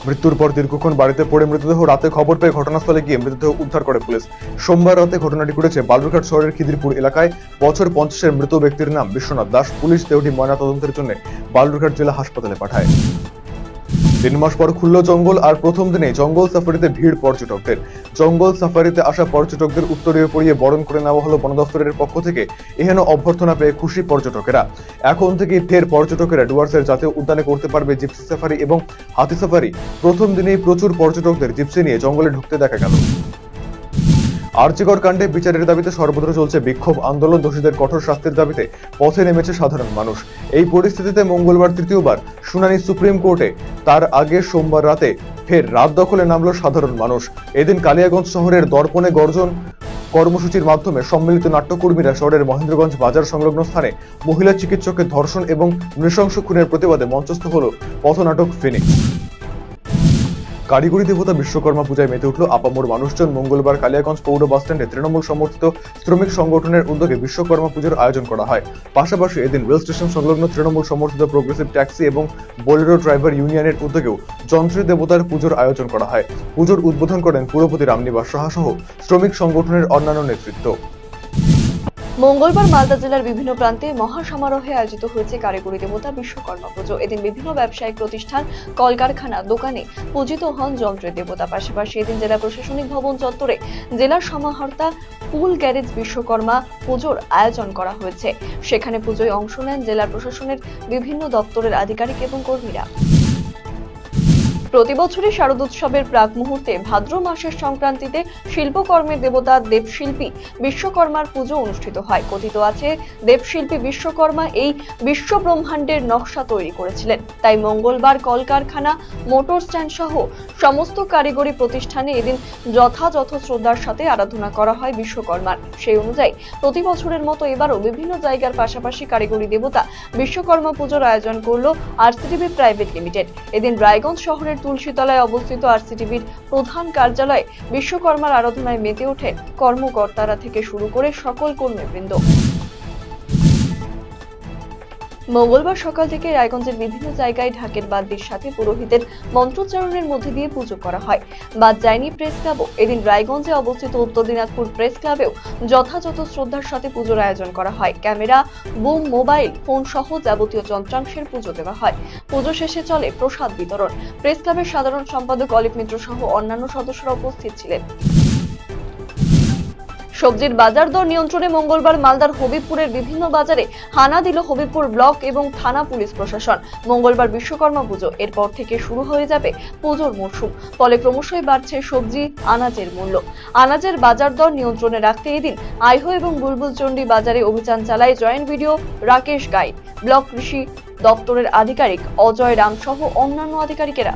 মৃত্যুর পর দীর্ঘক্ষণ বাড়িতে পড়ে মৃতদেহ রাতে খবর পেয়ে ঘটনাস্থলে গিয়ে মৃতদেহ উদ্ধার করে পুলিশ। সোমবার রাতে ঘটনাটি ঘটেছে বালুরঘাট শহরের খিদিরপুর এলাকায়। বছর 50-এর মৃত ব্যক্তির নাম বিশ্বনাথ দাস। পুলিশ দেহটি ময়নাতদন্তের জন্য বালুরঘাট জেলা হাসপাতালে পাঠায়। 3 মাস পর খুলল জঙ্গল, আর প্রথম দিনে জঙ্গল সাফারিতে ভিড় পর্যটকদের। জঙ্গল সাফারিতে আসা পর্যটকদের উত্তরীয় পরিয়ে বরণ করে নেওয়া হলো বন দফতরের পক্ষ থেকে। এহেন অভ্যর্থনা পেয়ে খুশি পর্যটকেরা। এখন থেকে ফের পর্যটকেরা ডুয়ার্সের জাতীয় উদ্যানে করতে পারবে জিপসি সাফারি এবং হাতি সাফারি। প্রথম দিনেই প্রচুর পর্যটকদের জিপসি নিয়ে জঙ্গলে ঢুকতে দেখা গেল। আরজিকর কাণ্ডে বিচারের দাবিতে সর্বত্র চলছে বিক্ষোভ আন্দোলন। দোষীদের কঠোর শাস্তির দাবিতে পথে নেমেছে সাধারণ মানুষ। এই পরিস্থিতিতে মঙ্গলবার তৃতীয়বার শুনানি সুপ্রিম কোর্টে। তার আগে সোমবার রাতে ফের রাত দখলে নামল সাধারণ মানুষ। এদিন কালিয়াগঞ্জ শহরের দর্পণে গর্জন কর্মসূচির মাধ্যমে সম্মিলিত নাট্যকর্মীরা শহরের মহেন্দ্রগঞ্জ বাজার সংলগ্ন স্থানে মহিলা চিকিৎসকের ধর্ষণ এবং নৃশংস খুনের প্রতিবাদে মঞ্চস্থ হল পথনাটক ফিনিক্স। কারিগরি দেবতা বিশ্বকর্মা পূজায় মেতে উঠল আপামর মানুষজন। মঙ্গলবার কালিয়াগঞ্জ পৌর বাসস্ট্যান্ডে তৃণমূল সমর্থিত শ্রমিক সংগঠনের উদ্যোগে বিশ্বকর্মা পুজোর আয়োজন করা হয়। পাশাপাশি এদিন রেল স্টেশন সংলগ্ন তৃণমূল সমর্থিত প্রোগ্রেসিভ ট্যাক্সি এবং বোলেরো ড্রাইভার ইউনিয়নের উদ্যোগেও যন্ত্রী দেবতার পুজোর আয়োজন করা হয়। পুজোর উদ্বোধন করেন পুরপতি রামনিবাস সাহা সহ শ্রমিক সংগঠনের অন্যান্য নেতৃত্ব। মঙ্গলবার মালদা জেলার বিভিন্ন প্রান্তে মহাসমারোহে আয়োজিত হয়েছে কারিগরি দেবতা বিশ্বকর্মা পুজো। এদিন বিভিন্ন ব্যবসায়িক প্রতিষ্ঠান, কলকারখানা, দোকানে পূজিত হন যন্ত্রের দেবতা। পাশাপাশি এদিন জেলা প্রশাসনিক ভবন চত্বরে জেলা সমাহর্তা ফুল গ্যারেজ বিশ্বকর্মা পুজোর আয়োজন করা হয়েছে। সেখানে পুজোয় অংশ নেন জেলা প্রশাসনের বিভিন্ন দপ্তরের আধিকারিক এবং কর্মীরা। প্রতি বছরই শারদোৎসবের প্রাক মুহূর্তে ভাদ্র মাসের সংক্রান্তিতে শিল্পকর্মের দেবতা দেবশিল্পী বিশ্বকর্মার পুজো অনুষ্ঠিত হয়। কথিত আছে দেবশিল্পী বিশ্বকর্মা এই বিশ্ব ব্রহ্মাণ্ডের নকশা তৈরি করেছিলেন। তাই মঙ্গলবার কলকারখানা, মোটর স্ট্যান্ড সহ সমস্ত কারিগরি প্রতিষ্ঠানে এদিন যথাযথ শ্রদ্ধার সাথে আরাধনা করা হয় বিশ্বকর্মার। সেই অনুযায়ী প্রতি বছরের মতো এবারও বিভিন্ন জায়গার পাশাপাশি কারিগরি দেবতা বিশ্বকর্মা পুজোর আয়োজন করল আরসিটিভি প্রাইভেট লিমিটেড। এদিন রায়গঞ্জ শহরের তুলসীতলায় অবস্থিত আরসিটিভির প্রধান কার্যালয়ে বিশ্বকর্মার আরাধনায় মেতে ওঠেন কর্মকর্তারা থেকে শুরু করে সকল কর্মীবৃন্দ। মঙ্গলবার সকাল থেকে রায়গঞ্জের বিভিন্ন জায়গায় ঢাকের বাদ্যের সাথে পুরোহিতের মন্ত্রোচ্চারণের মধ্যে দিয়ে পুজো করা হয়। বাদ যায়নি প্রেস ক্লাবও। এদিন রায়গঞ্জে অবস্থিত উত্তর দিনাজপুর প্রেস ক্লাবেও যথাযথ শ্রদ্ধার সাথে পুজোর আয়োজন করা হয়। ক্যামেরা, বুম, মোবাইল ফোন সহ যাবতীয় যন্ত্রাংশের পুজো দেওয়া হয়। পুজো শেষে চলে প্রসাদ বিতরণ। প্রেস ক্লাবের সাধারণ সম্পাদক অলিভ মিত্র সহ অন্যান্য সদস্যরা উপস্থিত ছিলেন। সবজির বাজার দর নিয়ন্ত্রণে মঙ্গলবার মালদার হবিবপুরের বিভিন্ন বাজারে হানা দিল হবিবপুর ব্লক এবং থানা পুলিশ প্রশাসন। মঙ্গলবার বিশ্বকর্মা পুজো, এরপর থেকে শুরু হয়ে যাবে পুজোর মরশুম। ফলে ক্রমশই বাড়ছে সবজি, আনাজের মূল্য। আনাজের বাজার দর নিয়ন্ত্রণে রাখতে এদিন আইহো এবং বুলবুলচন্ডী বাজারে অভিযান চালায় joint video Rakesh guide, block কৃষি দপ্তরের আধিকারিক অজয় রাম সহ অন্যান্য আধিকারিকেরা।